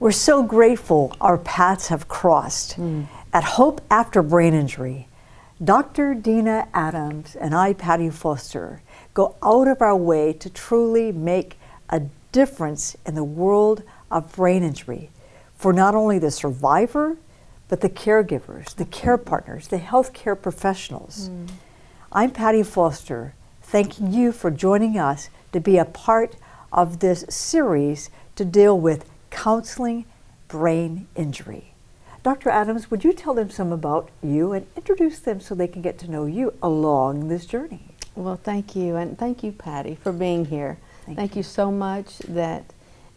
We're so grateful our paths have crossed. At Hope After Brain Injury, Dr. Deana Adams and I, Patti Foster, go out of our way to truly make a difference in the world of brain injury for not only the survivor, but the caregivers, the care partners, the healthcare professionals. I'm Patti Foster, thanking you for joining us to be a part of this series to deal with counseling brain injury. Dr. Adams, would you tell them some about you and introduce them so they can get to know you along this journey? Well, thank you, and thank you, Patti, for being here. Thank you so much that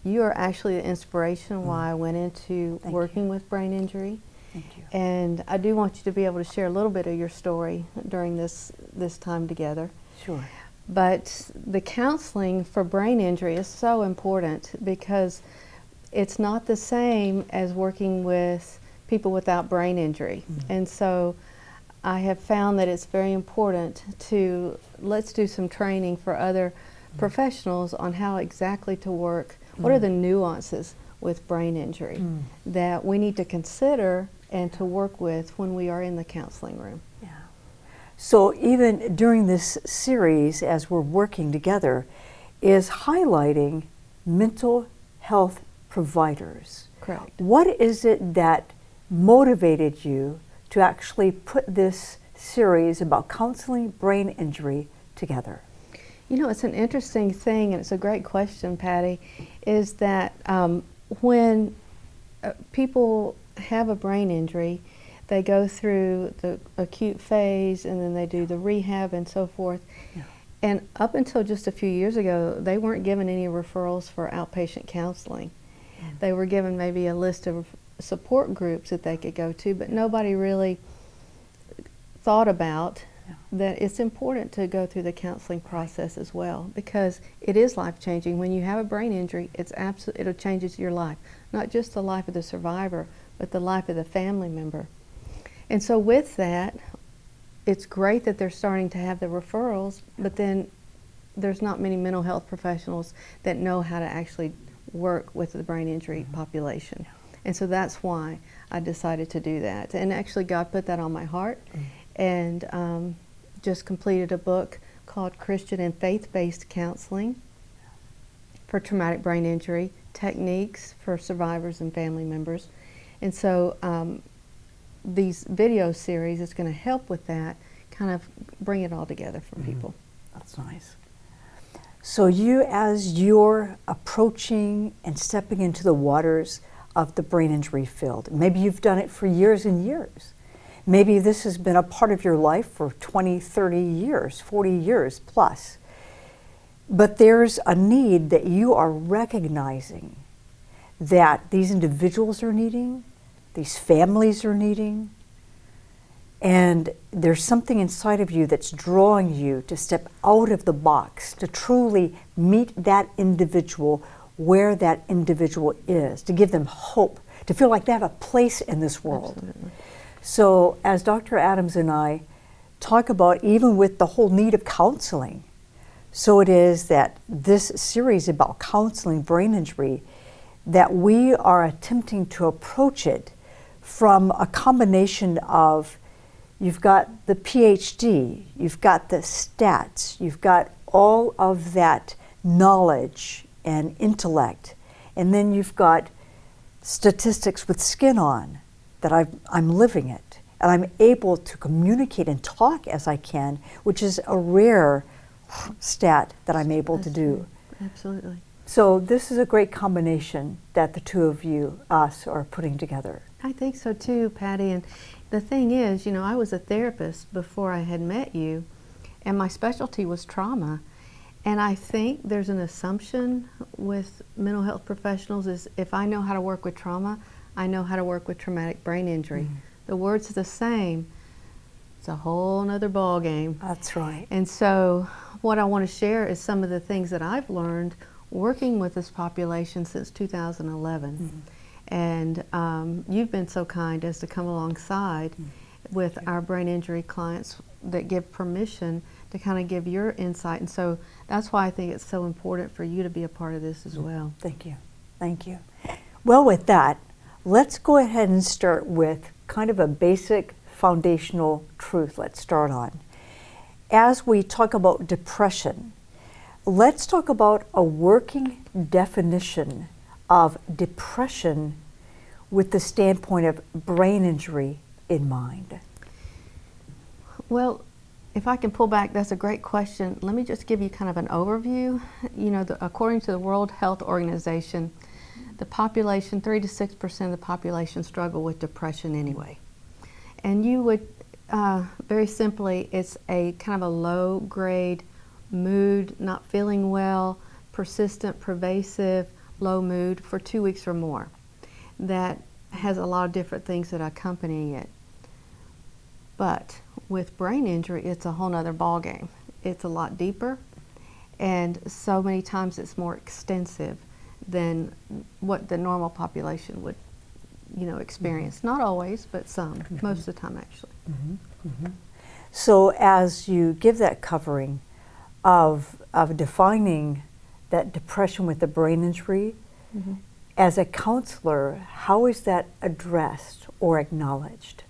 you are actually the inspiration why I went into working with brain injury. Thank you. And I do want you to be able to share a little bit of your story during this time together. Sure. But the counseling for brain injury is so important because it's not the same as working with people without brain injury. And so I have found that it's very important to let's do some training for other professionals on how exactly to work. What are the nuances with brain injury that we need to consider and to work with when we are in the counseling room? Yeah. So even during this series, as we're working together, is highlighting mental health providers. Correct. What is it that motivated you to actually put this series about counseling brain injury together? You know, it's an interesting thing, and it's a great question, Patti, is that when people have a brain injury, they go through the acute phase and then they do the rehab and so forth. Yeah. And up until just a few years ago, they weren't given any referrals for outpatient counseling. They were given maybe a list of support groups that they could go to, but nobody really thought about that it's important to go through the counseling process as well, because it is life-changing. When you have a brain injury, it changes your life, not just the life of the survivor, but the life of the family member. And so with that, it's great that they're starting to have the referrals, but then there's not many mental health professionals that know how to actually work with the brain injury population. And so that's why I decided to do that. And actually God put that on my heart, and just completed a book called Christian and Faith-Based Counseling for Traumatic Brain Injury, Techniques for Survivors and Family Members. And so these video series is going to help with that, kind of bring it all together for people. That's nice. So you, as you're approaching and stepping into the waters of the brain injury field, maybe you've done it for years and years. Maybe this has been a part of your life for 20, 30 years, 40 years plus. But there's a need that you are recognizing that these individuals are needing, these families are needing, and there's something inside of you that's drawing you to step out of the box, to truly meet that individual where that individual is, to give them hope, to feel like they have a place in this world. Absolutely. So as Dr. Adams and I talk about, even with the whole need of counseling, so it is that this series about counseling brain injury, that we are attempting to approach it from a combination of, you've got the PhD, you've got the stats, you've got all of that knowledge and intellect, and then you've got statistics with skin on, that I'm living it, and I'm able to communicate and talk as I can, which is a rare stat that I'm able to do. Absolutely. So this is a great combination that the two of you, us, are putting together. I think so too, Patti. And the thing is, you know, I was a therapist before I had met you, and my specialty was trauma. And I think there's an assumption with mental health professionals is if I know how to work with trauma, I know how to work with traumatic brain injury. The words are the same. It's a whole nother ball game. That's right. And so what I want to share is some of the things that I've learned working with this population since 2011. And you've been so kind as to come alongside with our brain injury clients that give permission to kind of give your insight. And so that's why I think it's so important for you to be a part of this as well. Thank you. Thank you. Well, with that, let's go ahead and start with kind of a basic foundational truth. Let's start on. As we talk about depression, let's talk about a working definition of depression with the standpoint of brain injury in mind. Well, if I can pull back, that's a great question. Let me just give you kind of an overview. You know, according to the World Health Organization, the population, 3 to 6% of the population struggle with depression anyway. And you would, very simply, it's a kind of a low grade mood, not feeling well, persistent, pervasive, low mood for 2 weeks or more. That has a lot of different things that accompany it. But with brain injury, it's a whole nother ballgame. It's a lot deeper, and so many times it's more extensive than what the normal population would, experience. Not always, but some, most of the time actually. So as you give that covering of defining that depression with the brain injury, as a counselor, how is that addressed or acknowledged?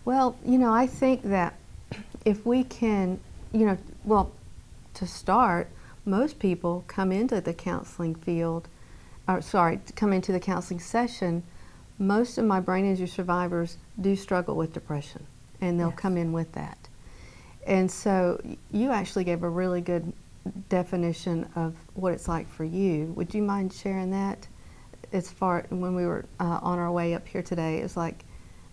Well, I think that if we can, to start, most people come into the counseling field, come into the counseling session. Most of my brain injury survivors do struggle with depression, and they'll come in with that. And so you actually gave a really good definition of what it's like for you. Would you mind sharing that? As far when we were on our way up here today, it's like,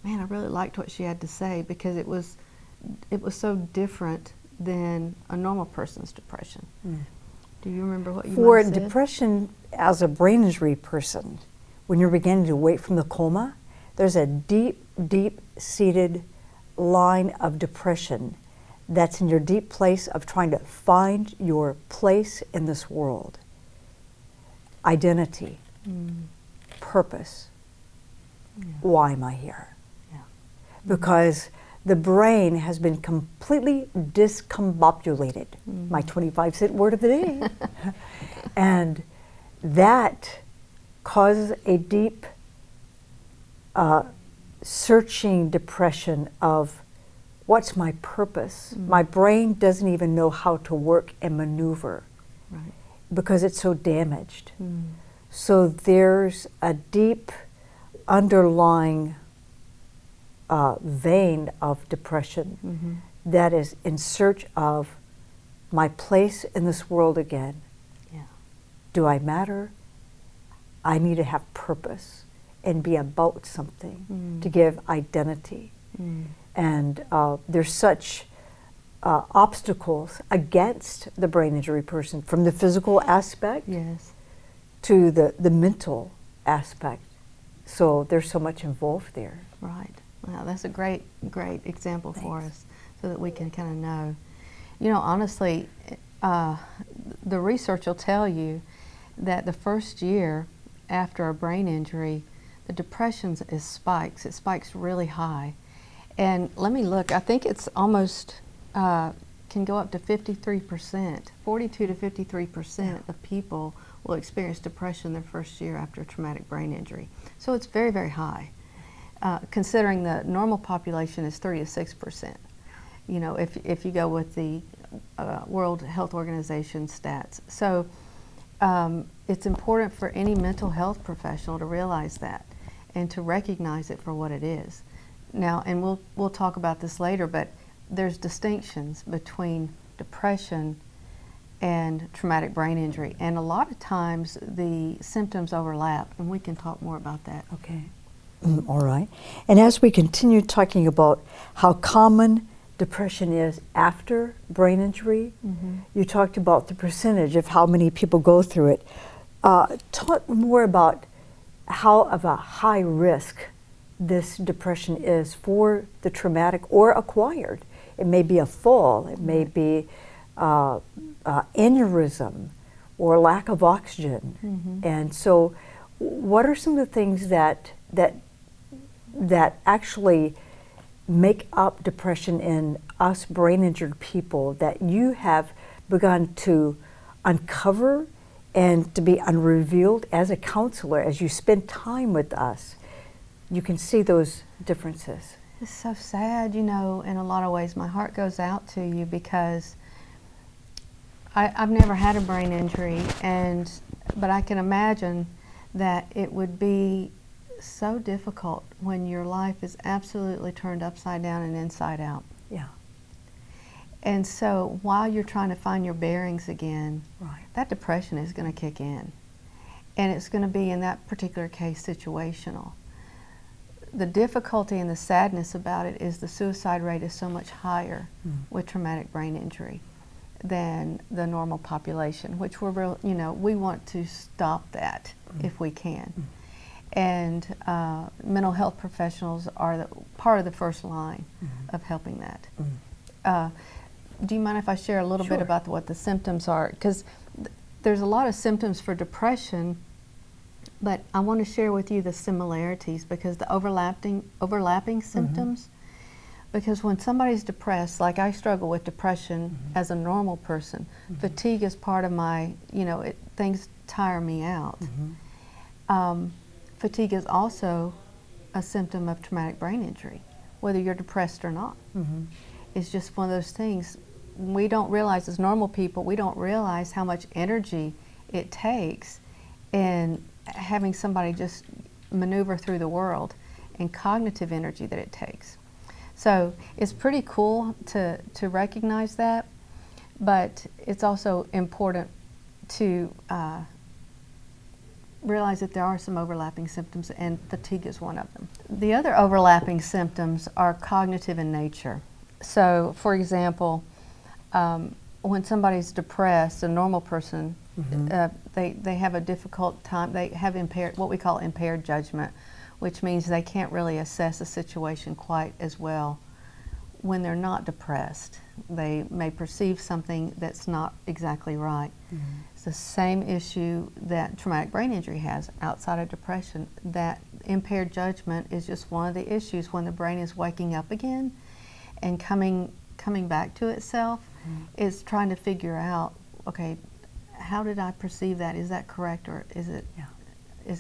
man, I really liked what she had to say, because it was so different than a normal person's depression. Do you remember what you For said? depression as a brain injury person, when you're beginning to wake from the coma, there's a deep, deep-seated line of depression that's in your deep place of trying to find your place in this world. Identity, purpose. Why am I here? Because the brain has been completely discombobulated, my 25-cent word of the day. And that causes a deep searching depression of what's my purpose? My brain doesn't even know how to work and maneuver because it's so damaged. So there's a deep underlying vein of depression that is in search of my place in this world again. Do I matter? I need to have purpose and be about something to give identity. And there's such obstacles against the brain injury person, from the physical aspect to the mental aspect. So there's so much involved there. Right. Wow, that's a great example for us, so that we can kind of know. Honestly, the research will tell you that the first year after a brain injury, the depression spikes. It spikes really high. And let me look, I think it's almost, can go up to 53%. 42 to 53% of people will experience depression their first year after a traumatic brain injury. So it's very, very high. Considering the normal population is 3 to 6%. If you go with the World Health Organization stats. So it's important for any mental health professional to realize that and to recognize it for what it is. Now, and we'll talk about this later, but there's distinctions between depression and traumatic brain injury, and a lot of times the symptoms overlap, and we can talk more about that. Okay. All right. And as we continue talking about how common depression is after brain injury, you talked about the percentage of how many people go through it. Talk more about how of a high risk this depression is for the traumatic or acquired. It may be a fall, it may be aneurysm or lack of oxygen. And so what are some of the things that actually make up depression in us brain injured people that you have begun to uncover and to be unrevealed as a counselor, as you spend time with us, you can see those differences. It's so sad, you know, in a lot of ways. My heart goes out to you because I've never had a brain injury, but I can imagine that it would be so difficult when your life is absolutely turned upside down and inside out. Yeah. And so while you're trying to find your bearings again, Right. that depression is going to kick in. And it's going to be, in that particular case, situational. The difficulty and the sadness about it is the suicide rate is so much higher with traumatic brain injury than the normal population, which we want to stop that if we can. And mental health professionals are part of the first line of helping that. Do you mind if I share a little bit about what the symptoms are? Because there's a lot of symptoms for depression, but I want to share with you the similarities, because the overlapping symptoms. Because when somebody's depressed, like I struggle with depression as a normal person, fatigue is part of my, things tire me out. Fatigue is also a symptom of traumatic brain injury, whether you're depressed or not. It's just one of those things. We don't realize, as normal people, we don't realize how much energy it takes in having somebody just maneuver through the world, and cognitive energy that it takes. So it's pretty cool to recognize that, but it's also important to realize that there are some overlapping symptoms, and fatigue is one of them. The other overlapping symptoms are cognitive in nature. So, for example, when somebody's depressed, a normal person, they have a difficult time. They have what we call impaired judgment, which means they can't really assess a situation quite as well when they're not depressed. They may perceive something that's not exactly right. It's the same issue that traumatic brain injury has outside of depression. That impaired judgment is just one of the issues when the brain is waking up again and coming back to itself. Is trying to figure out, okay, how did I perceive that? Is that correct, or is it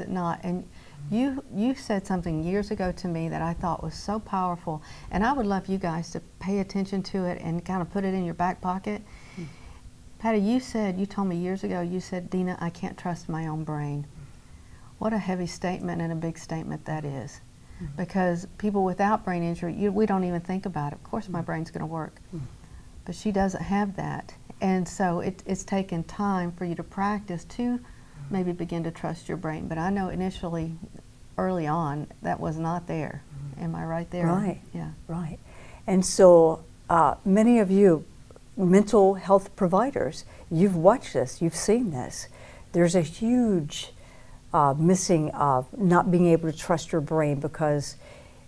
not? And you said something years ago to me that I thought was so powerful, and I would love you guys to pay attention to it and kind of put it in your back pocket. Patti, you told me years ago, you said, "Deana, I can't trust my own brain." What a heavy statement and a big statement that is. Because people without brain injury, we don't even think about it. Of course my brain's going to work. But she doesn't have that. And so it's taken time for you to practice to maybe begin to trust your brain. But I know initially, early on, that was not there. Am I right there? Right. Yeah. Right. And so many of you mental health providers, you've watched this, you've seen this. There's a huge missing of not being able to trust your brain, because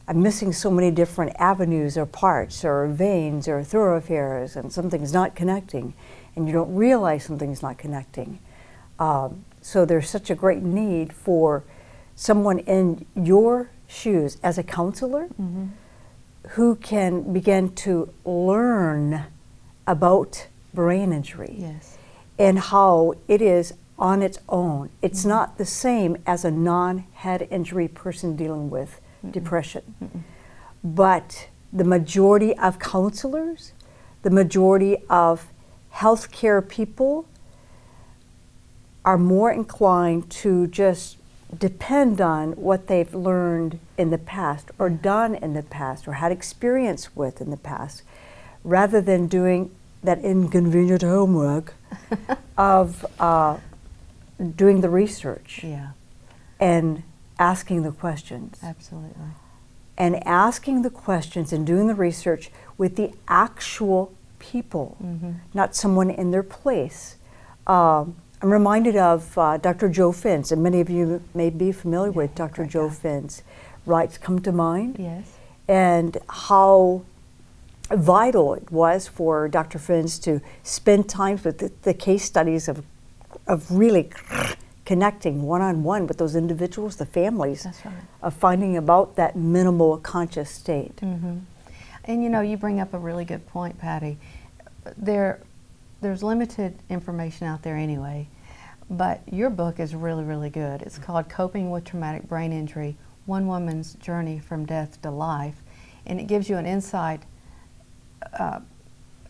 I'm missing so many different avenues or parts or veins or thoroughfares, and something's not connecting, and you don't realize something's not connecting. So there's such a great need for someone in your shoes as a counselor who can begin to learn about brain injury. Yes. And how it is on its own. It's not the same as a non-head injury person dealing with depression. But the majority of counselors, the majority of healthcare people are more inclined to just depend on what they've learned in the past or done in the past or had experience with in the past, rather than doing that inconvenient homework of doing the research and asking the questions. Absolutely. And asking the questions and doing the research with the actual people, not someone in their place. I'm reminded of Dr. Joe Fins, and many of you may be familiar with Dr. Joe Fins. Rights come to mind. Yes. And how vital it was for Dr. Fins to spend time with the case studies of really connecting one-on-one with those individuals, the families, That's right. of finding about that minimal conscious state. And you bring up a really good point, Patti. There's limited information out there anyway, But your book is really, really good. It's called Coping with Traumatic Brain Injury, One Woman's Journey from Death to Life. And it gives you an insight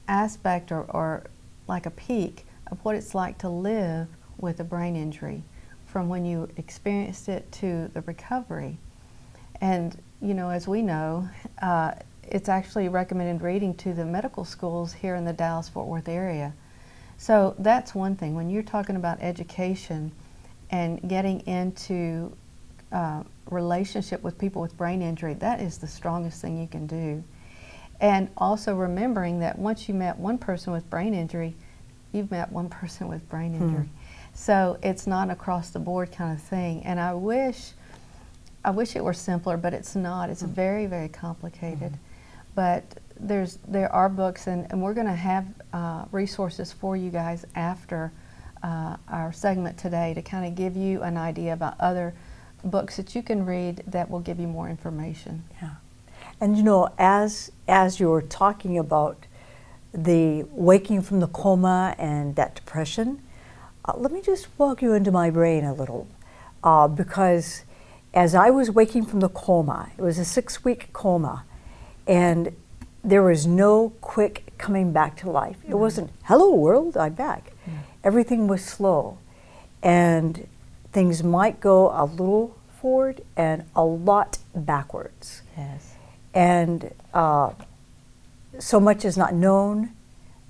aspect or like a peek of what it's like to live with a brain injury, from when you experienced it to the recovery. And, you know, as we know, it's actually recommended reading to the medical schools here in the Dallas-Fort Worth area. So that's one thing. When you're talking about education and getting into relationship with people with brain injury, that is the strongest thing you can do. And also remembering that once you met one person with brain injury, you've met one person with brain injury. So it's not across the board kind of thing. And I wish it were simpler, but it's not. It's very, very complicated. But there are books, and we're going to have resources for you guys after our segment today to kind of give you an idea about other books that you can read that will give you more information. Yeah. And you know, as you're talking about the waking from the coma and that depression, let me just walk you into my brain a little, because as I was waking from the coma, it was a 6-week coma, and there was no quick coming back to life. It wasn't, hello world, I'm back. Everything was slow, and things might go a little forward and a lot backwards. Yes. And so much is not known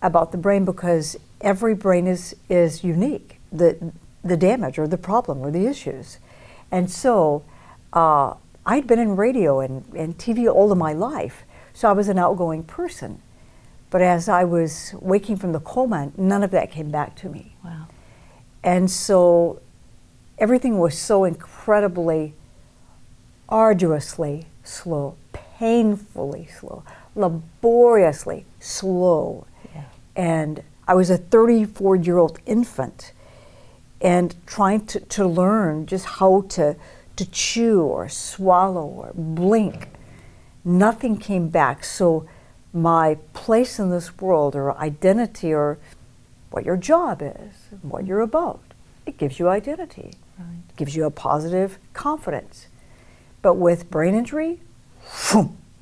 about the brain because every brain is unique, the damage or the problem or the issues. And so I'd been in radio and TV all of my life, so I was an outgoing person. But as I was waking from the coma, none of that came back to me. Wow. And so everything was so incredibly, arduously slow, painfully slow, laboriously slow. Yeah. And I was a 34-year-old infant and trying to learn just how to chew or swallow or blink. Nothing came back. So my place in this world, or identity, or what your job is, what you're about, it gives you identity. Right. It gives you a positive confidence. But with brain injury,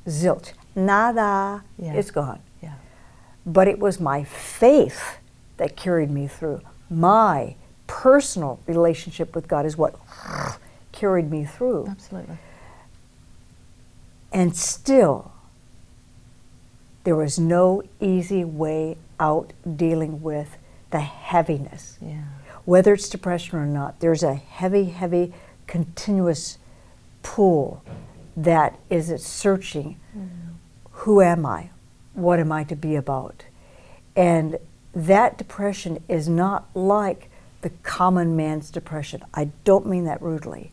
zilch, nada, Yeah. it's gone. Yeah. But it was my faith that carried me through. My personal relationship with God is what carried me through. Absolutely. And still, there was no easy way out dealing with the heaviness. Yeah. Whether it's depression or not, there's a heavy, heavy, continuous pull that is searching, who am I? What am I to be about? And that depression is not like the common man's depression. I don't mean that rudely,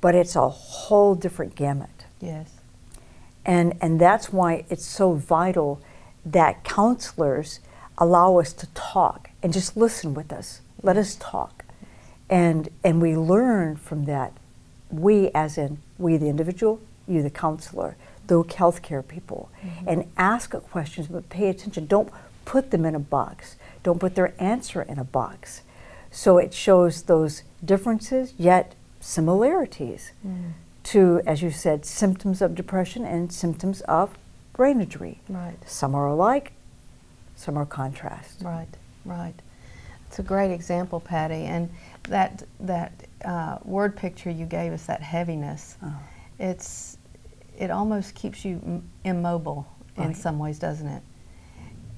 but it's a whole different gamut. Yes. And that's why it's so vital that counselors allow us to talk and just listen with us. Let us talk. And we learn from that. We, as in we the individual, you the counselor, the healthcare people, and ask questions, but pay attention. Don't put them in a box. Don't put their answer in a box. So it shows those differences, yet similarities to, as you said, symptoms of depression and symptoms of brain injury. Right. Some are alike, some are contrast. Right. Right. It's a great example, Patti, and that word picture you gave us, that heaviness, it almost keeps you immobile in some ways, doesn't it?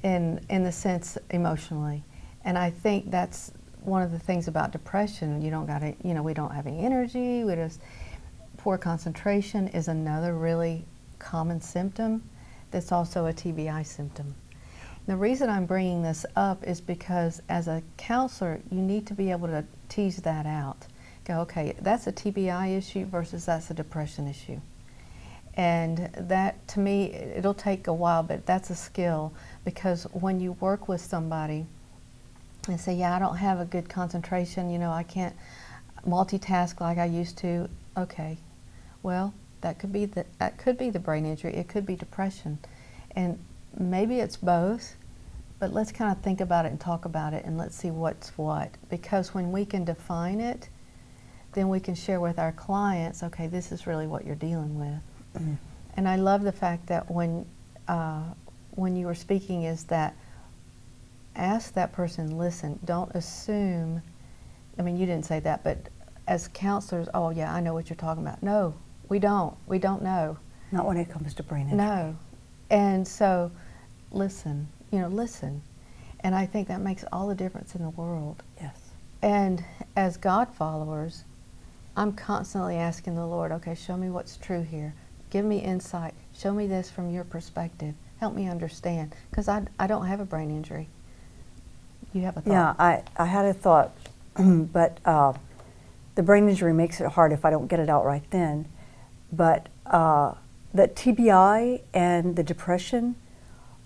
In the sense emotionally, and I think that's one of the things about depression. You don't got to, we don't have any energy. We just poor concentration is another really common symptom. That's also a TBI symptom. The reason I'm bringing this up is because as a counselor, you need to be able to tease that out. Go, okay, that's a TBI issue versus that's a depression issue. And that, to me, it'll take a while, but that's a skill, because when you work with somebody and say, yeah, I don't have a good concentration, I can't multitask like I used to. Okay, well, that could be the brain injury. It could be depression. And maybe it's both, But let's kind of think about it and talk about it, and let's see what's what. Because when we can define it, then we can share with our clients, okay, this is really what you're dealing with. Mm. And I love the fact that when you were speaking is that ask that person, listen, don't assume, I mean, you didn't say that, but as counselors, oh yeah, I know what you're talking about. No, we don't know. Not when it comes to brain injury. No. And so, listen. And I think that makes all the difference in the world. Yes. And as God followers, I'm constantly asking the Lord, okay, show me what's true here. Give me insight. Show me this from your perspective. Help me understand. Because I don't have a brain injury. You have a thought? Yeah, I had a thought, but the brain injury makes it hard if I don't get it out right then. But the TBI and the depression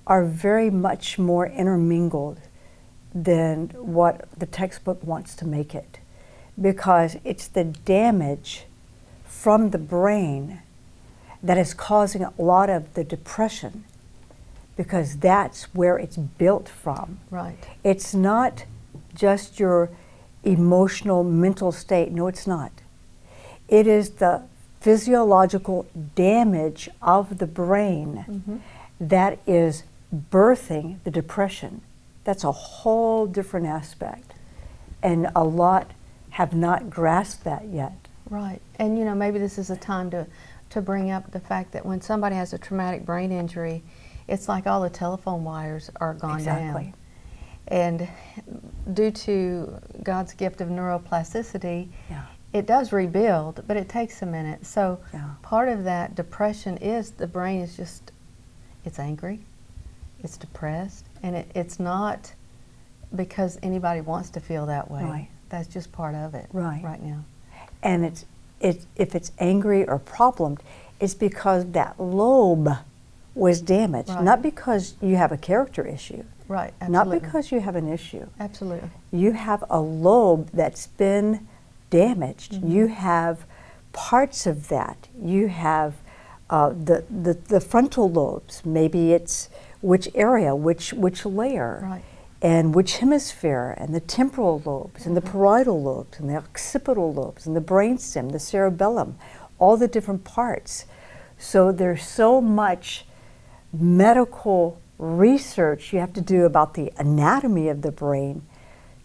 are very much more intermingled than what the textbook wants to make it, because it's the damage from the brain that is causing a lot of the depression, because that's where it's built from. Right. It's not just your emotional, mental state. No, it's not. It is the physiological damage of the brain that is birthing the depression. That's a whole different aspect, and a lot have not grasped that yet. Right. And maybe this is a time to bring up the fact that when somebody has a traumatic brain injury, it's like all the telephone wires are gone down. And due to God's gift of neuroplasticity, it does rebuild, but it takes a minute. So part of that depression is the brain is just, it's angry, it's depressed, and it's not because anybody wants to feel that way. Right. That's just part of it right now. And if it's angry or problemed, it's because that lobe was damaged, not because you have a character issue. Right, absolutely. Not because you have an issue. Absolutely. You have a lobe that's been damaged. You have parts of that. You have the frontal lobes. Maybe it's which area, which layer, and which hemisphere, and the temporal lobes, and the parietal lobes, and the occipital lobes, and the brainstem, the cerebellum, all the different parts. So there's so much medical research you have to do about the anatomy of the brain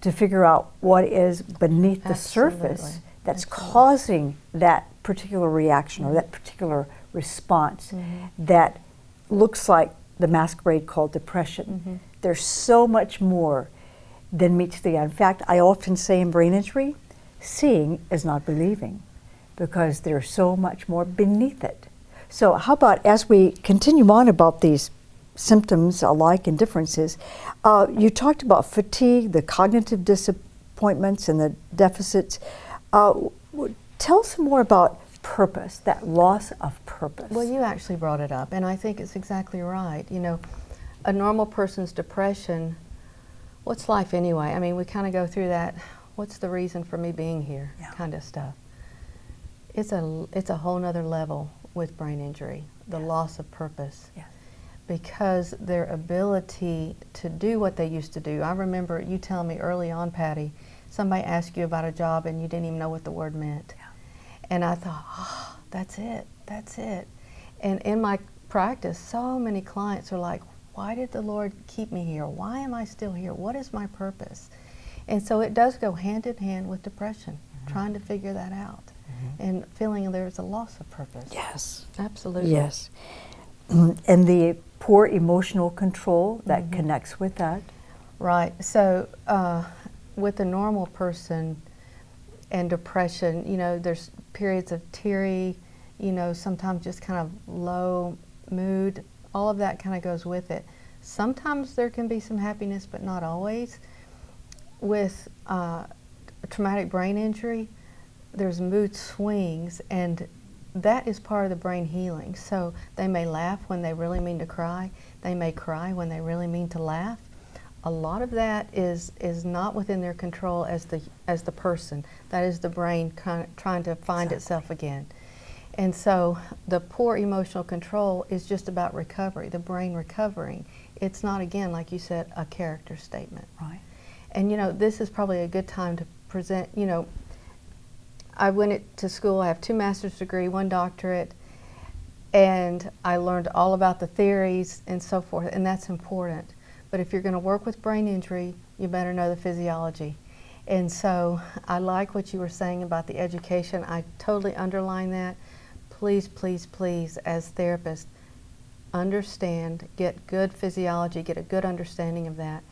to figure out what is beneath the surface that's causing that particular reaction or that particular response that looks like the masquerade called depression. There's so much more than meets the eye. In fact, I often say in brain injury, seeing is not believing, because there's so much more beneath it. So how about, as we continue on about these symptoms alike and differences, you talked about fatigue, the cognitive disappointments and the deficits. Tell us more about purpose, that loss of purpose. Well, you actually brought it up, and I think it's exactly right. A normal person's depression, what's life anyway? I mean, we kind of go through that, what's the reason for me being here kind of stuff. It's a whole nother level with brain injury, the loss of purpose. Because their ability to do what they used to do. I remember you telling me early on, Patti, somebody asked you about a job and you didn't even know what the word meant. And I thought, oh, that's it. And in my practice, so many clients are like, why did the Lord keep me here? Why am I still here? What is my purpose? And so it does go hand in hand with depression, trying to figure that out and feeling there's a loss of purpose. Yes. Absolutely. Yes. And the poor emotional control that connects with that. Right. So with the normal person and depression, there's periods of teary, sometimes just kind of low mood. All of that kind of goes with it. Sometimes there can be some happiness, but not always. With a traumatic brain injury, there's mood swings, and that is part of the brain healing. So they may laugh when they really mean to cry. They may cry when they really mean to laugh. A lot of that is not within their control as the person. That is the brain trying to find itself again. And so the poor emotional control is just about recovery, the brain recovering. It's not, again, like you said, a character statement. Right. And this is probably a good time to present, I went to school, I have 2 master's degrees, 1 doctorate, and I learned all about the theories and so forth, and that's important. But if you're going to work with brain injury, you better know the physiology. And so I like what you were saying about the education. I totally underline that. Please, please, please, as therapists, understand, get good physiology, get a good understanding of that.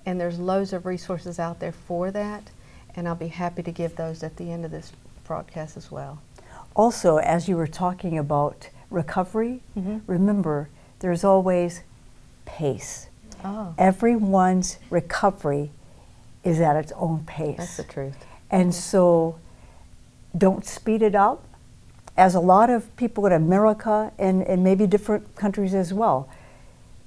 And there's loads of resources out there for that, and I'll be happy to give those at the end of this broadcast as well. Also, as you were talking about recovery, remember, there's always pace. Oh. Everyone's recovery is at its own pace. That's the truth. And so don't speed it up. As a lot of people in America and maybe different countries as well,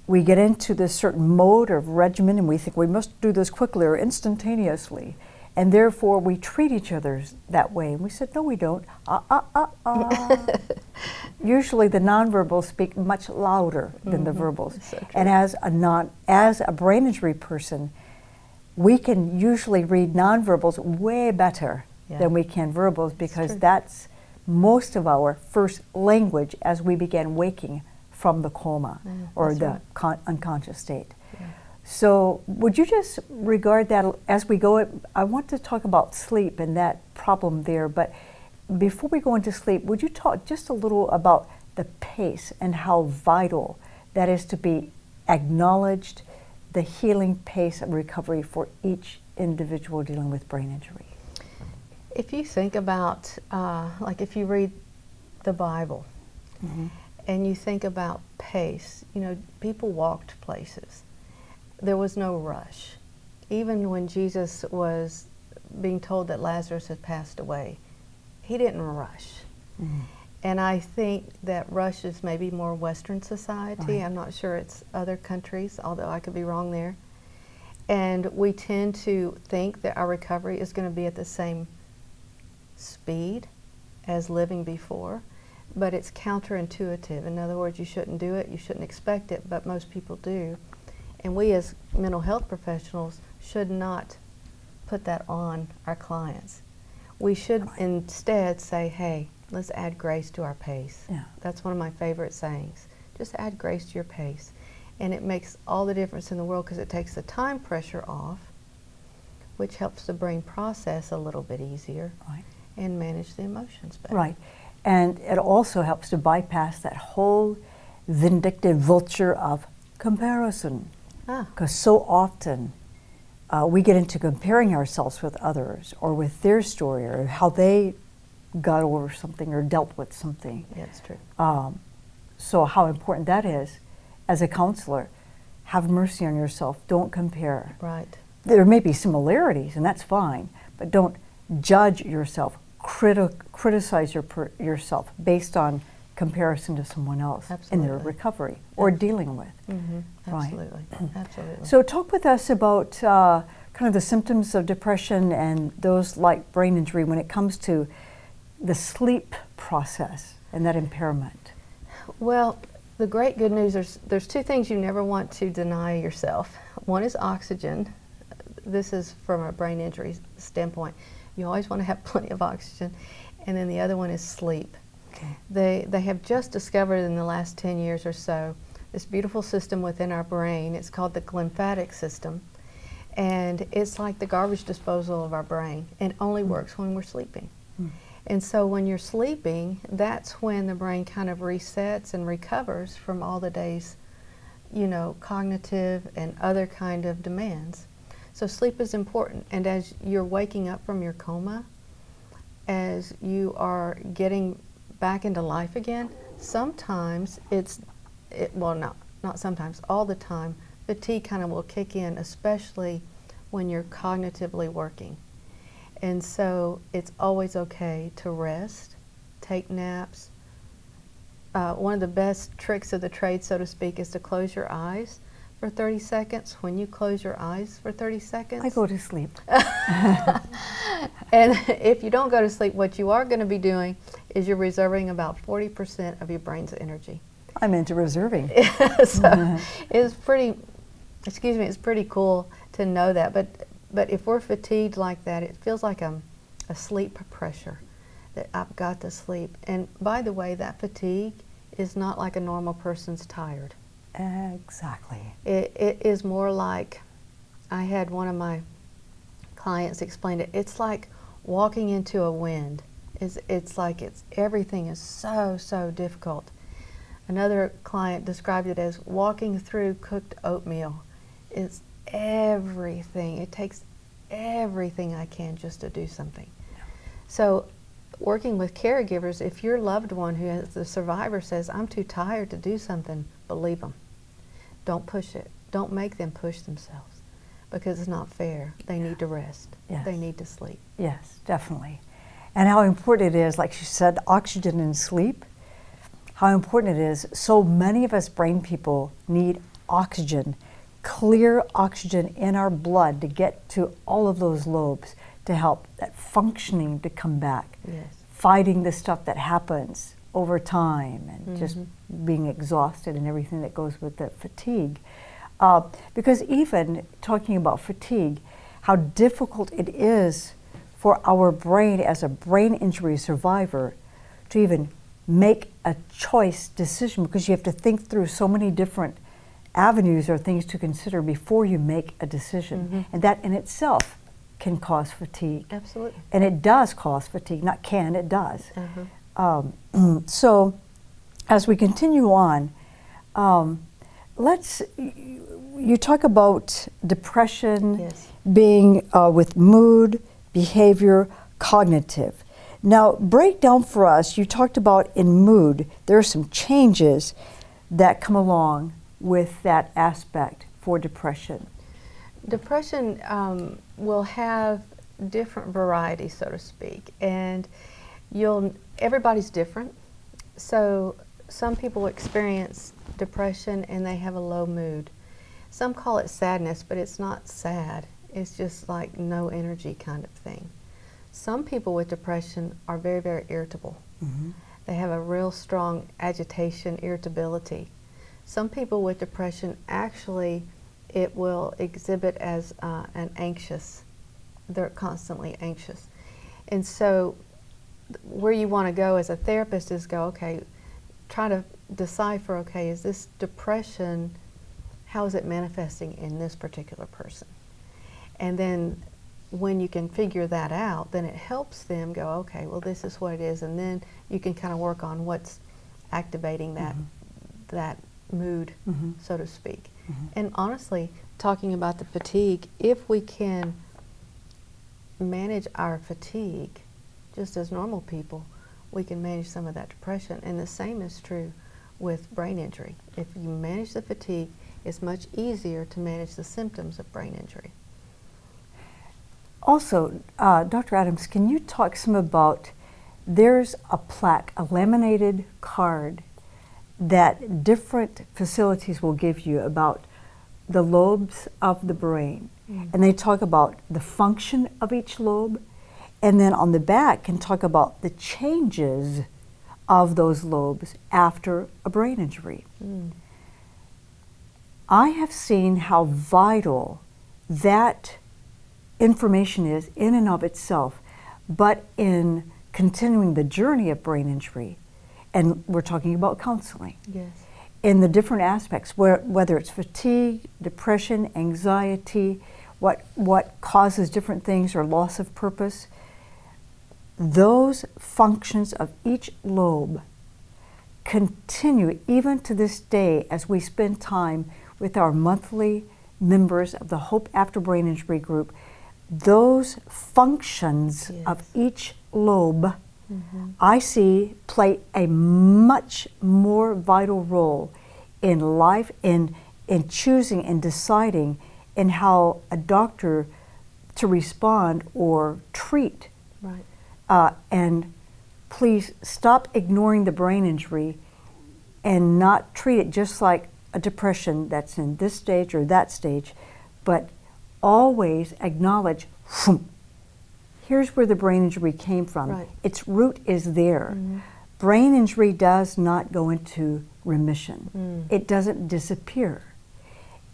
we get into this certain mode of regimen and we think we must do this quickly or instantaneously. And therefore we treat each other that way. And we said, no, we don't. Usually the nonverbals speak much louder than the verbals. So and as a brain injury person, we can usually read nonverbals way better than we can verbals, because that's most of our first language as we began waking from the coma or the unconscious state. Yeah. So would you just regard that as we go? I want to talk about sleep and that problem there, but before we go into sleep, would you talk just a little about the pace and how vital that is to be acknowledged, the healing pace of recovery for each individual dealing with brain injury? If you think about, like if you read the Bible and you think about pace, people walked places. There was no rush. Even when Jesus was being told that Lazarus had passed away, he didn't rush. And I think that rush is maybe more Western society. I'm not sure it's other countries, although I could be wrong there. And we tend to think that our recovery is going to be at the same speed as living before, but it's counterintuitive. In other words, you shouldn't do it, you shouldn't expect it, but most people do. And we as mental health professionals should not put that on our clients. We should instead say, hey, let's add grace to our pace. That's one of my favorite sayings. Just add grace to your pace. And it makes all the difference in the world, because it takes the time pressure off, which helps the brain process a little bit easier and manage the emotions better. Right. And it also helps to bypass that whole vindictive vulture of comparison. Because so often we get into comparing ourselves with others or with their story or how they got over something or dealt with something. Yeah, it's true. So how important that is as a counselor. Have mercy on yourself. Don't compare. Right. There may be similarities, and that's fine, but don't judge yourself, criticize yourself based on comparison to someone else in their recovery or dealing with. Absolutely. Absolutely. So talk with us about kind of the symptoms of depression and those like brain injury when it comes to the sleep process and that impairment. Well, the great good news, there's 2 things you never want to deny yourself. One is oxygen. This is from a brain injury standpoint. You always want to have plenty of oxygen. And then the other one is sleep. They have just discovered in the last 10 years or so this beautiful system within our brain. It's called the glymphatic system. And it's like the garbage disposal of our brain. It only works when we're sleeping. And so when you're sleeping, that's when the brain kind of resets and recovers from all the day's, cognitive and other kind of demands. So sleep is important. And as you're waking up from your coma, as you are getting back into life again, sometimes not sometimes, all the time, fatigue kind of will kick in, especially when you're cognitively working. And so it's always okay to rest, take naps. One of the best tricks of the trade, so to speak, is to close your eyes for 30 seconds. When you close your eyes for 30 seconds, I go to sleep. And if you don't go to sleep, what you are going to be doing is you're reserving about 40% of your brain's energy. I'm into reserving. So it's pretty, it's pretty cool to know that. But if we're fatigued like that, it feels like a sleep pressure, that I've got to sleep. And by the way, that fatigue is not like a normal person's tired. Exactly. It is more like, I had one of my clients explain it, it's like walking into a wind. It's like everything is so difficult. Another client described it as walking through cooked oatmeal. It's everything. It takes everything I can just to do something. So working with caregivers, if your loved one who is the survivor says, I'm too tired to do something, believe them. Don't push it. Don't make them push themselves, because it's not fair. They need to rest. Yes. They need to sleep. Yes, definitely. And how important it is, like she said, oxygen and sleep, how important it is. So many of us brain people need oxygen, clear oxygen in our blood to get to all of those lobes, to help that functioning to come back. Yes. Fighting the stuff that happens over time and just being exhausted and everything that goes with the fatigue. Because even talking about fatigue, how difficult it is for our brain as a brain injury survivor to even make a choice decision, because you have to think through so many different avenues or things to consider before you make a decision. And that in itself can cause fatigue. Absolutely. And it does cause fatigue, not can, it does. So as we continue on, you talk about depression. Yes. Being with mood, behavior, cognitive. Now, break down for us, you talked about in mood, there are some changes that come along with that aspect for depression. Depression will have different varieties, so to speak, and everybody's different. So some people experience depression and they have a low mood. Some call it sadness, but it's not sad. It's just like no energy kind of thing. Some people with depression are very irritable. They have a real strong agitation, irritability. Some people with depression, actually, it will exhibit as an anxious. They're constantly anxious. And so where you want to go as a therapist is go, okay, try to decipher, okay, is this depression, how is it manifesting in this particular person? And then when you can figure that out, then it helps them go, okay, well, this is what it is. And then you can kind of work on what's activating that mood, so to speak. And honestly, talking about the fatigue, if we can manage our fatigue just as normal people, we can manage some of that depression. And the same is true with brain injury. If you manage the fatigue, it's much easier to manage the symptoms of brain injury. Also, Dr. Adams, can you talk some about, there's a plaque, a laminated card that different facilities will give you about the lobes of the brain. And they talk about the function of each lobe, and then on the back can talk about the changes of those lobes after a brain injury. I have seen how vital that information is in and of itself, but in continuing the journey of brain injury, and we're talking about counseling. Yes. In the different aspects, whether it's fatigue, depression, anxiety, what causes different things or loss of purpose, those functions of each lobe continue even to this day as we spend time with our monthly members of the Hope After Brain Injury group. Those functions of each lobe, I see play a much more vital role in life, in choosing and deciding in how a doctor to respond or treat. Right. And please stop ignoring the brain injury and not treat it just like a depression that's in this stage or that stage, but always acknowledge here's where the brain injury came from. Right. Its root is there. Brain injury does not go into remission. It doesn't disappear.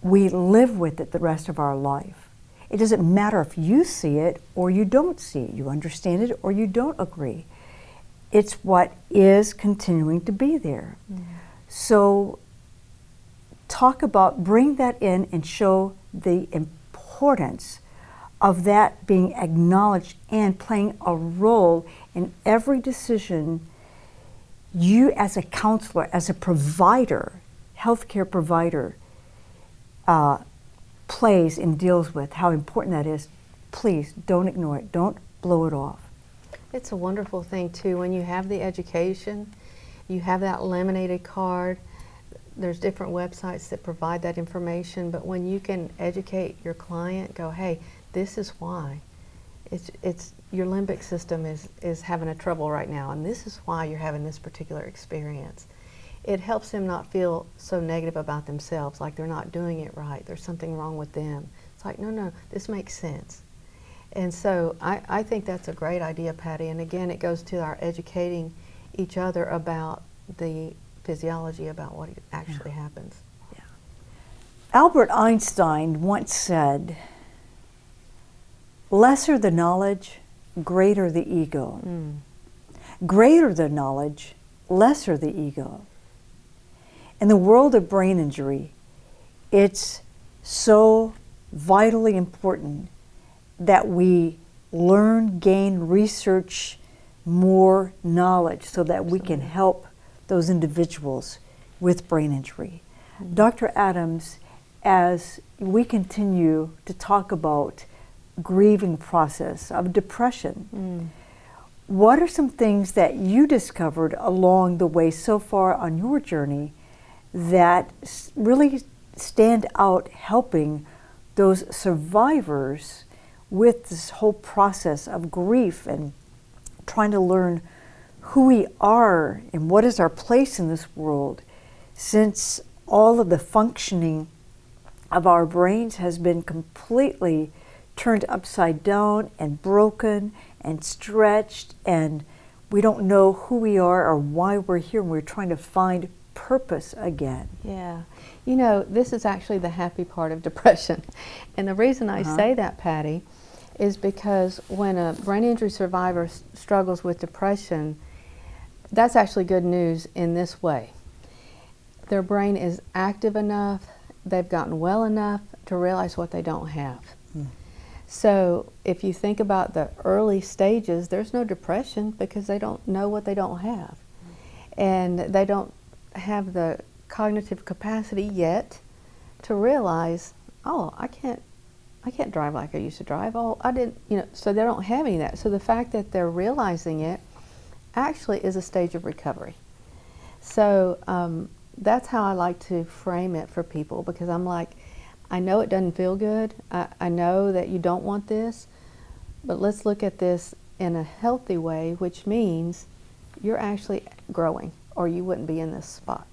We live with it the rest of our life. It doesn't matter if you see it or you don't see it. You understand it or you don't agree. It's what is continuing to be there. So bring that in and show the importance of that being acknowledged and playing a role in every decision you as a counselor, as a provider, healthcare provider, plays and deals with, how important that is. Please don't ignore it. Don't blow it off. It's a wonderful thing too when you have the education, you have that laminated card. There's different websites that provide that information, but when you can educate your client, go, hey, this is why. It's your limbic system is having a trouble right now, and this is why you're having this particular experience. It helps them not feel so negative about themselves, like they're not doing it right, there's something wrong with them. It's like, no, this makes sense. And so I think that's a great idea, Patti, and again, it goes to our educating each other about the physiology, about what actually happens. Yeah. Albert Einstein once said, lesser the knowledge, greater the ego. Greater the knowledge, lesser the ego. In the world of brain injury, it's so vitally important that we learn, gain, research more knowledge so that we can help those individuals with brain injury. Dr. Adams, as we continue to talk about grieving process of depression, what are some things that you discovered along the way so far on your journey that really stand out helping those survivors with this whole process of grief and trying to learn who we are and what is our place in this world, since all of the functioning of our brains has been completely turned upside down and broken and stretched, and we don't know who we are or why we're here, and we're trying to find purpose again. Yeah. You know, this is actually the happy part of depression. And the reason I say that, Patti, is because when a brain injury survivor struggles with depression, that's actually good news in this way. Their brain is active enough, they've gotten well enough to realize what they don't have. So if you think about the early stages, there's no depression because they don't know what they don't have. And they don't have the cognitive capacity yet to realize, oh, I can't drive like I used to drive. Oh, I didn't, so they don't have any of that. So the fact that they're realizing it actually is a stage of recovery. So that's how I like to frame it for people, because I'm like, I know it doesn't feel good. I know that you don't want this, but let's look at this in a healthy way, which means you're actually growing, or you wouldn't be in this spot.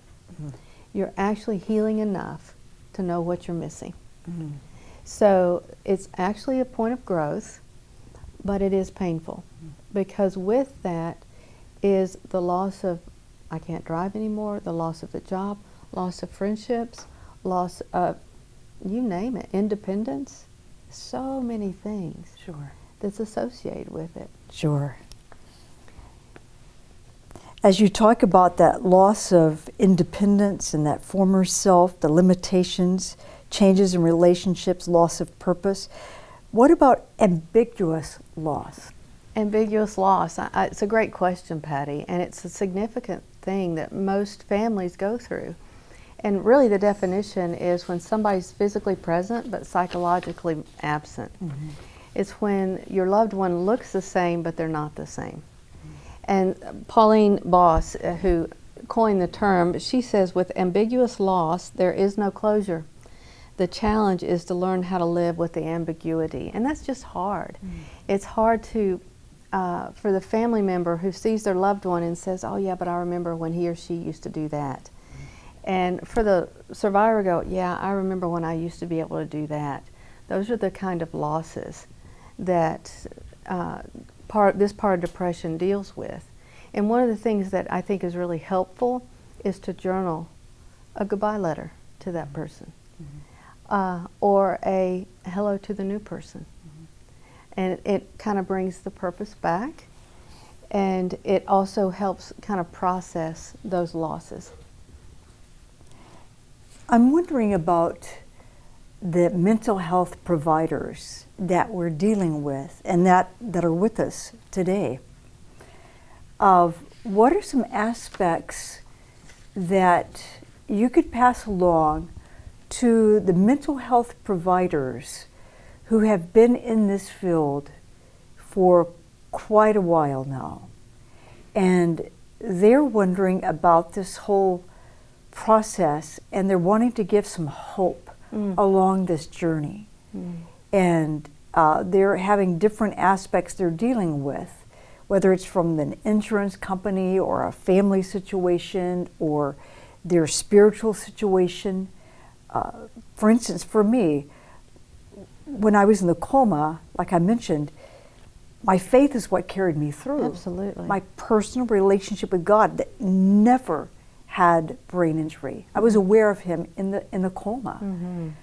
You're actually healing enough to know what you're missing. So it's actually a point of growth, but it is painful, because with that is the loss of, I can't drive anymore, the loss of the job, loss of friendships, loss of, you name it, independence, so many things that's associated with it. Sure. As you talk about that loss of independence and that former self, the limitations, changes in relationships, loss of purpose, what about ambiguous loss? Ambiguous loss, it's a great question, Patti, and it's a significant thing that most families go through. And really the definition is when somebody's physically present but psychologically absent. It's when your loved one looks the same but they're not the same. And Pauline Boss, who coined the term, she says, with ambiguous loss, there is no closure. The challenge is to learn how to live with the ambiguity. And that's just hard. It's hard to, for the family member who sees their loved one and says, oh yeah, but I remember when he or she used to do that. And for the survivor go, yeah, I remember when I used to be able to do that. Those are the kind of losses that this part of depression deals with. And one of the things that I think is really helpful is to journal a goodbye letter to that person, or a hello to the new person. And it kind of brings the purpose back, and it also helps kind of process those losses. I'm wondering about the mental health providers that we're dealing with and that are with us today. Of what are some aspects that you could pass along to the mental health providers who have been in this field for quite a while now, and they're wondering about this whole process, and they're wanting to give some hope along this journey. And they're having different aspects they're dealing with, whether it's from an insurance company or a family situation or their spiritual situation. For instance, for me, when I was in the coma, like I mentioned, my faith is what carried me through. Absolutely. My personal relationship with God that never had brain injury. I was aware of Him in the coma.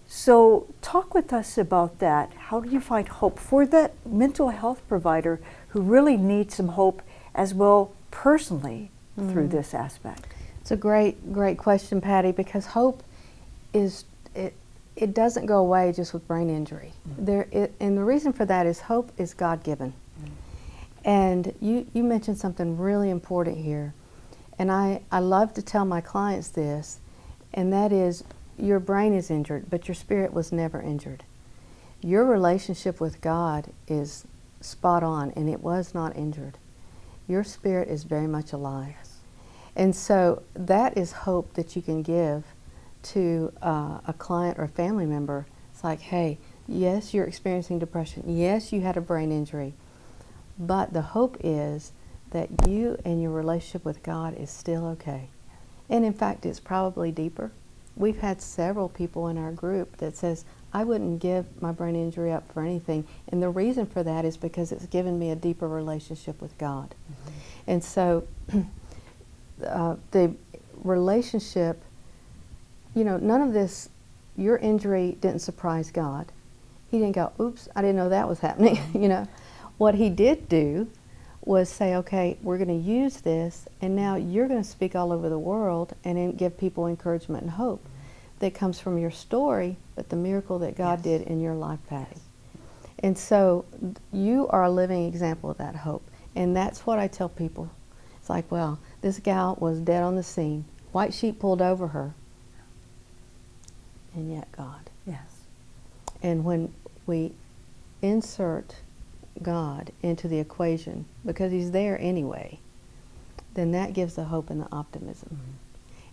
So talk with us about that. How do you find hope for that mental health provider who really needs some hope as well personally through this aspect? It's a great question, Patti, because hope is, it doesn't go away just with brain injury. And the reason for that is hope is God-given. And you mentioned something really important here. And I love to tell my clients this, and that is, your brain is injured, but your spirit was never injured. Your relationship with God is spot on, and it was not injured. Your spirit is very much alive. And so that is hope that you can give to a client or a family member. It's like, hey, yes, you're experiencing depression. Yes, you had a brain injury. But the hope is that you and your relationship with God is still okay. And in fact, it's probably deeper. We've had several people in our group that says, I wouldn't give my brain injury up for anything. And the reason for that is because it's given me a deeper relationship with God. And so the relationship, none of this, your injury didn't surprise God. He didn't go, oops, I didn't know that was happening. What He did do was say, okay, we're going to use this, and now you're going to speak all over the world and then give people encouragement and hope that comes from your story, but the miracle that God did in your life, Patti. And so you are a living example of that hope. And that's what I tell people. It's like, well, this gal was dead on the scene. White sheet pulled over her. And yet God. Yes. And when we insert God into the equation, because He's there anyway, then that gives the hope and the optimism.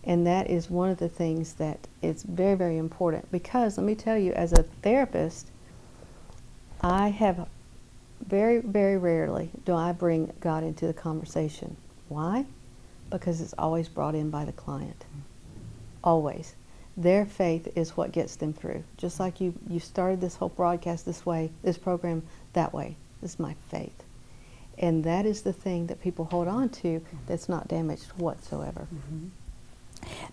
And that is one of the things that is very, very important, because let me tell you, as a therapist, I have very, very rarely do I bring God into the conversation. Why? Because it's always brought in by the client. Always. Their faith is what gets them through. Just like you started this whole broadcast this way, this program that way. This is my faith. And that is the thing that people hold on to that's not damaged whatsoever.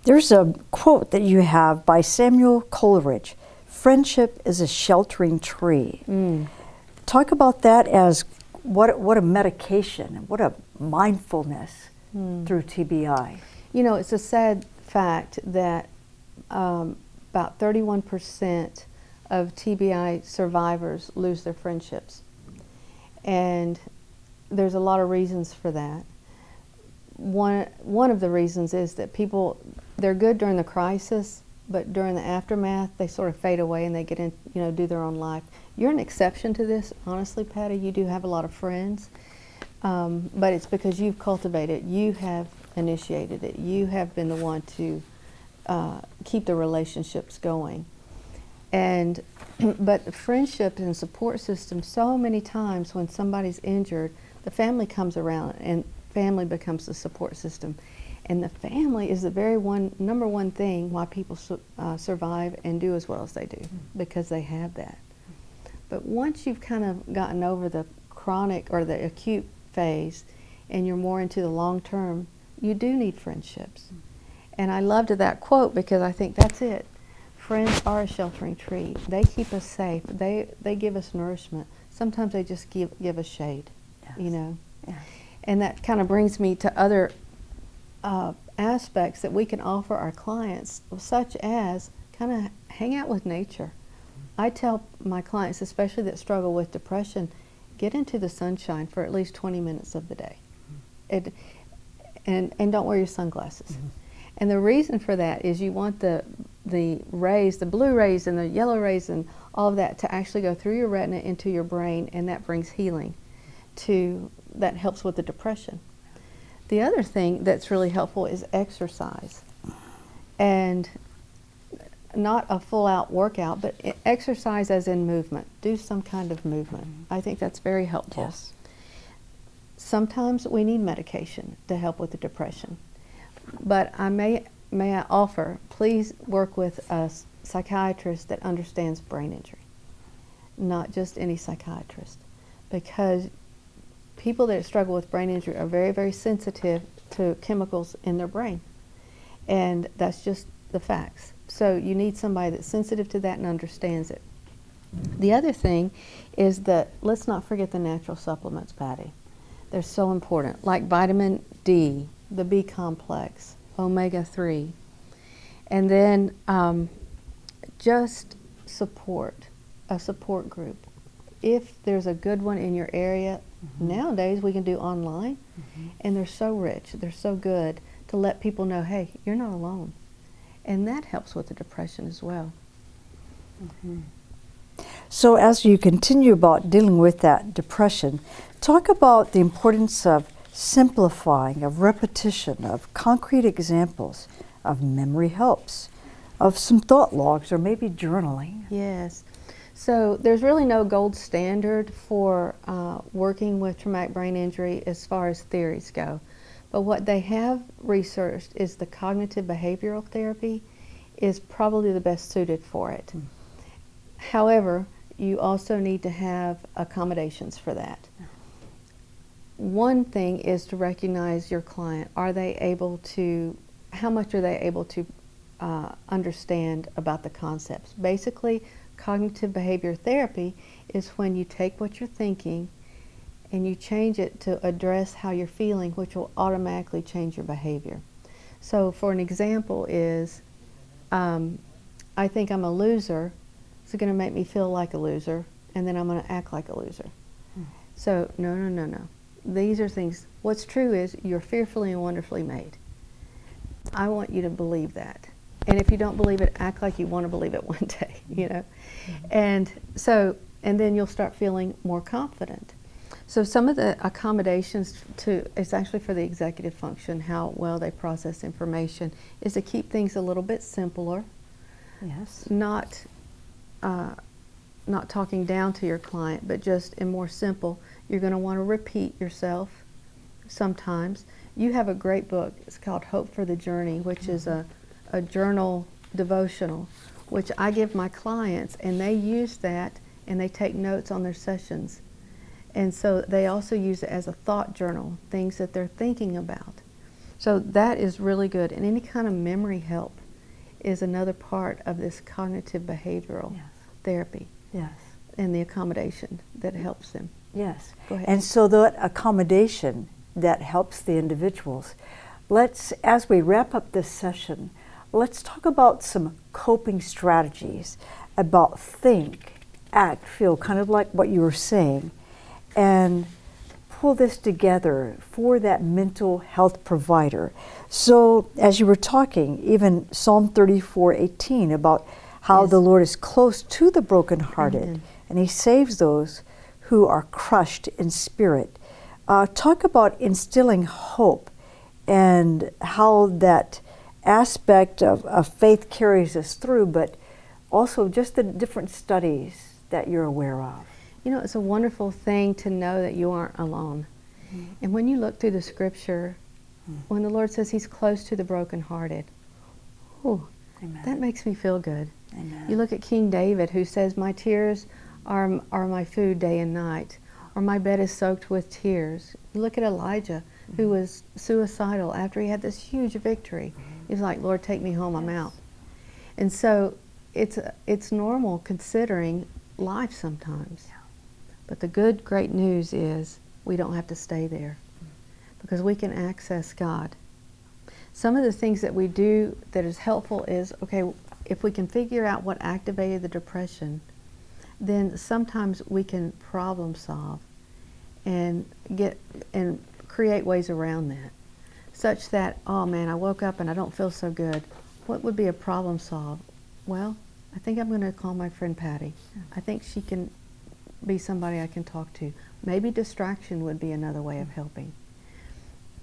There's a quote that you have by Samuel Coleridge, "Friendship is a sheltering tree." Talk about that as what a medication, what a mindfulness through TBI. It's a sad fact that about 31% of TBI survivors lose their friendships. And there's a lot of reasons for that. One of the reasons is that people, they're good during the crisis, but during the aftermath, they sort of fade away and they get in, do their own life. You're an exception to this, honestly, Patti. You do have a lot of friends, but it's because you've cultivated, you have initiated it, you have been the one to keep the relationships going. And but friendship and support system, so many times when somebody's injured, the family comes around and family becomes the support system. And the family is the very number one thing why people survive and do as well as they do, because they have that. But once you've kind of gotten over the chronic or the acute phase and you're more into the long term, you do need friendships. And I loved that quote because I think that's it. Friends are a sheltering tree. They keep us safe. They give us nourishment. Sometimes they just give us shade, Yes. you know. Yes. And that kind of brings me to other aspects that we can offer our clients, such as kind of hang out with nature. I tell my clients, especially that struggle with depression, get into the sunshine for at least 20 minutes of the day. And don't wear your sunglasses. Mm-hmm. And the reason for that is you want the rays, the blue rays and the yellow rays and all of that to actually go through your retina into your brain, and that brings healing that helps with the depression. The other thing that's really helpful is exercise. And not a full-out workout, but exercise as in movement. Do some kind of movement. Mm-hmm. I think that's very helpful. Yes. Sometimes we need medication to help with the depression. But may I offer, please work with a psychiatrist that understands brain injury, not just any psychiatrist, because people that struggle with brain injury are very, very sensitive to chemicals in their brain, and that's just the facts. So you need somebody that's sensitive to that and understands it. The other thing is that let's not forget the natural supplements, Patti. They're so important, like vitamin D, the B complex, omega-3, and then just a support group. If there's a good one in your area, mm-hmm. nowadays we can do online, mm-hmm. and they're so rich, they're so good to let people know, hey, you're not alone. And that helps with the depression as well. Mm-hmm. So as you continue about dealing with that depression, talk about the importance of simplifying, of repetition, of concrete examples, of memory helps, of some thought logs or maybe journaling. Yes. So there's really no gold standard for working with traumatic brain injury as far as theories go. But what they have researched is the cognitive behavioral therapy is probably the best suited for it. Mm. However, you also need to have accommodations for that. One thing is to recognize your client. How much are they able to understand about the concepts? Basically, cognitive behavior therapy is when you take what you're thinking and you change it to address how you're feeling, which will automatically change your behavior. So for an example is, I think I'm a loser, it's going to make me feel like a loser, and then I'm going to act like a loser. So no. These are things, what's true is you're fearfully and wonderfully made. I want you to believe that. And if you don't believe it, act like you want to believe it one day, you know. Mm-hmm. And then you'll start feeling more confident. So some of the accommodations it's actually for the executive function, how well they process information, is to keep things a little bit simpler. Yes. Not talking down to your client, but just in more simple. You're going to want to repeat yourself sometimes. You have a great book. It's called Hope for the Journey, which mm-hmm. is a journal devotional, which I give my clients, and they use that and they take notes on their sessions. And so they also use it as a thought journal, things that they're thinking about. So that is really good. And any kind of memory help is another part of this cognitive behavioral yes. therapy. Yes. And the accommodation that helps them. Yes. Go ahead. And so that accommodation that helps the individuals. As we wrap up this session, let's talk about some coping strategies about think, act, feel, kind of like what you were saying, and pull this together for that mental health provider. So as you were talking, even Psalm 34:18 about how yes. the Lord is close to the brokenhearted, mm-hmm. and He saves those who are crushed in spirit. Talk about instilling hope and how that aspect of faith carries us through, but also just the different studies that you're aware of. You know, it's a wonderful thing to know that you aren't alone. Mm-hmm. And when you look through the scripture, when the Lord says He's close to the brokenhearted, that makes me feel good. Amen. You look at King David, who says, my tears are my food day and night. or my bed is soaked with tears. Look at Elijah, who was suicidal after he had this huge victory. He's like, Lord, take me home, I'm out. And so it's normal considering life sometimes. But the good, great news is we don't have to stay there because we can access God. Some of the things that we do that is helpful is, okay, if we can figure out what activated the depression, then sometimes we can problem solve and create ways around that, such that, oh man, I woke up and I don't feel so good. What would be a problem solve? Well, I think I'm going to call my friend Patti. I think she can be somebody I can talk to. Maybe distraction would be another way of helping.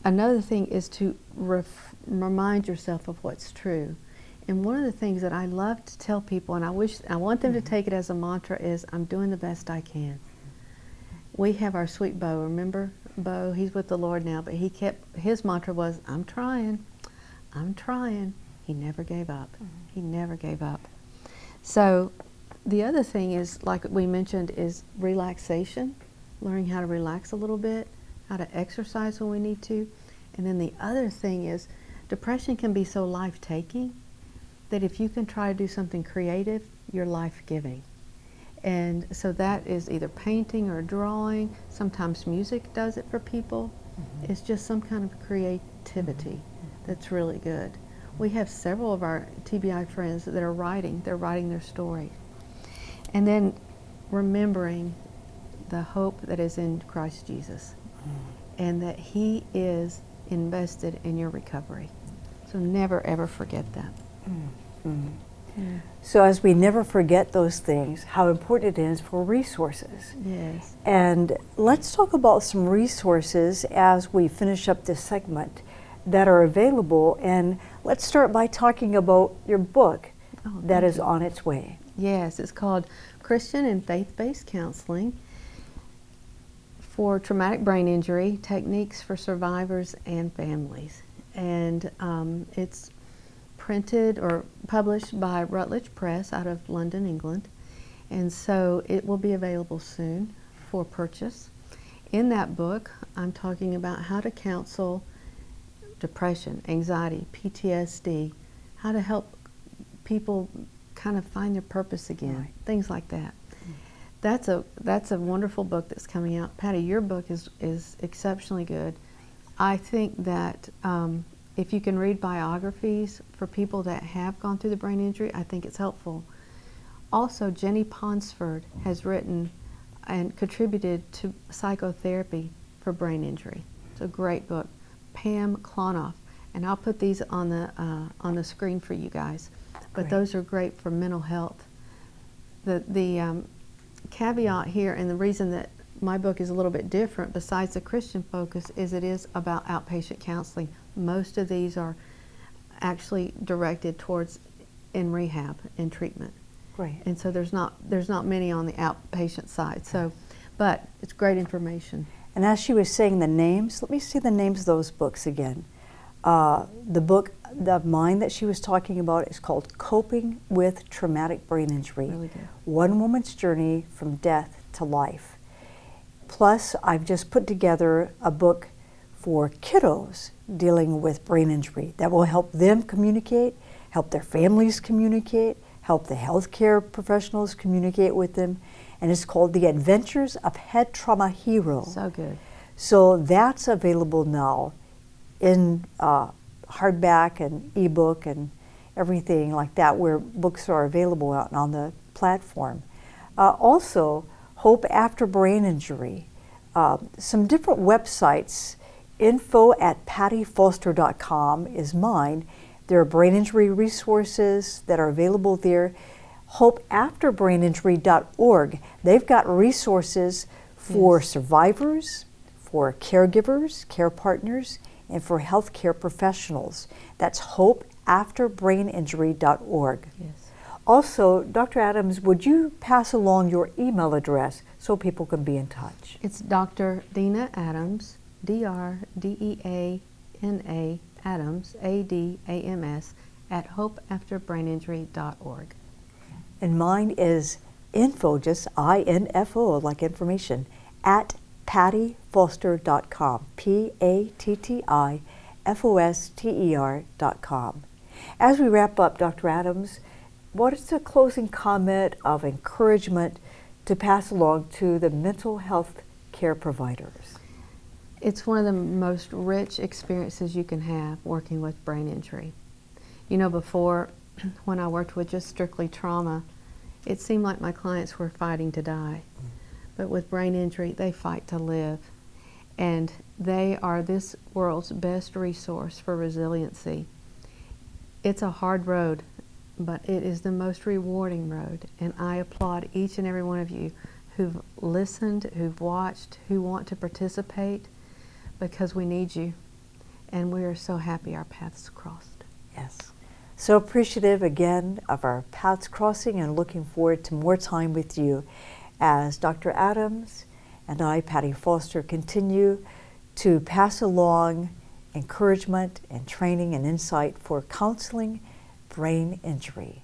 Another thing is to remind yourself of what's true. And one of the things that I love to tell people, and I want them to take it as a mantra, is I'm doing the best I can. We have our sweet Bo. Remember Bo? He's with the Lord now, but his mantra was, I'm trying. He never gave up. He never gave up. So the other thing is, like we mentioned, is relaxation, learning how to relax a little bit, how to exercise when we need to. And then the other thing is, depression can be so life-taking that if you can try to do something creative, you're life-giving. And so that is either painting or drawing. Sometimes music does it for people. It's just some kind of creativity that's really good. We have several of our TBI friends that are writing. They're writing their story. And then remembering the hope that is in Christ Jesus and that He is invested in your recovery. So never, ever forget that. So as we never forget those things, how important it is for resources. Yes. And let's talk about some resources as we finish up this segment that are available. And let's start by talking about your book that is on its way. Yes, it's called Christian and Faith-Based Counseling for Traumatic Brain Injury, Techniques for Survivors and Families. And it's printed or published by Routledge Press out of London, England. And so it will be available soon for purchase. In that book, I'm talking about how to counsel depression, anxiety, PTSD, how to help people kind of find their purpose again, things like that. That's a wonderful book that's coming out. Patti, your book is exceptionally good. I think that if you can read biographies for people that have gone through the brain injury, I think it's helpful. Also, Jenny Ponsford has written and contributed to psychotherapy for brain injury. It's a great book. Pam Klonoff, and I'll put these on the screen for you guys. But those are great for mental health. The caveat here, and the reason that my book is a little bit different besides the Christian focus, is it is about outpatient counseling. Most of these are actually directed towards in rehab and treatment. Great. And so there's not many on the outpatient side. So, but it's great information. And as she was saying the names, let me see the names of those books again. The book of mine that she was talking about is called Coping with Traumatic Brain Injury. Really good. One Woman's Journey from Death to Life. Plus, I've just put together a book for kiddos dealing with brain injury that will help them communicate, help their families communicate, help the healthcare professionals communicate with them. And it's called The Adventures of Head Trauma Hero. So good. So that's available now in hardback and ebook and everything like that, where books are available out on the platform. Also, Hope After Brain Injury. Some different websites. info@pattifoster.com is mine. There are brain injury resources that are available there. hopeafterbraininjury.org. They've got resources for survivors, for caregivers, care partners, and for healthcare professionals. That's hopeafterbraininjury.org. Yes. Also, Dr. Adams, would you pass along your email address so people can be in touch? It's Dr. Deana Adams, DrDeana Adams, ADAMS, at hopeafterbraininjury.org. And mine is info, just INFO, like information, at pattifoster.com, PATTIFOSTER.com. As we wrap up, Dr. Adams, what is the closing comment of encouragement to pass along to the mental health care providers? It's one of the most rich experiences you can have working with brain injury. You know, before, when I worked with just strictly trauma, it seemed like my clients were fighting to die. But with brain injury, they fight to live. And they are this world's best resource for resiliency. It's a hard road, but it is the most rewarding road. And I applaud each and every one of you who've listened, who've watched, who want to participate, because we need you. And we are so happy our paths crossed. Yes. So appreciative again of our paths crossing and looking forward to more time with you as Dr. Adams and I, Patti Foster, continue to pass along encouragement and training and insight for counseling brain injury.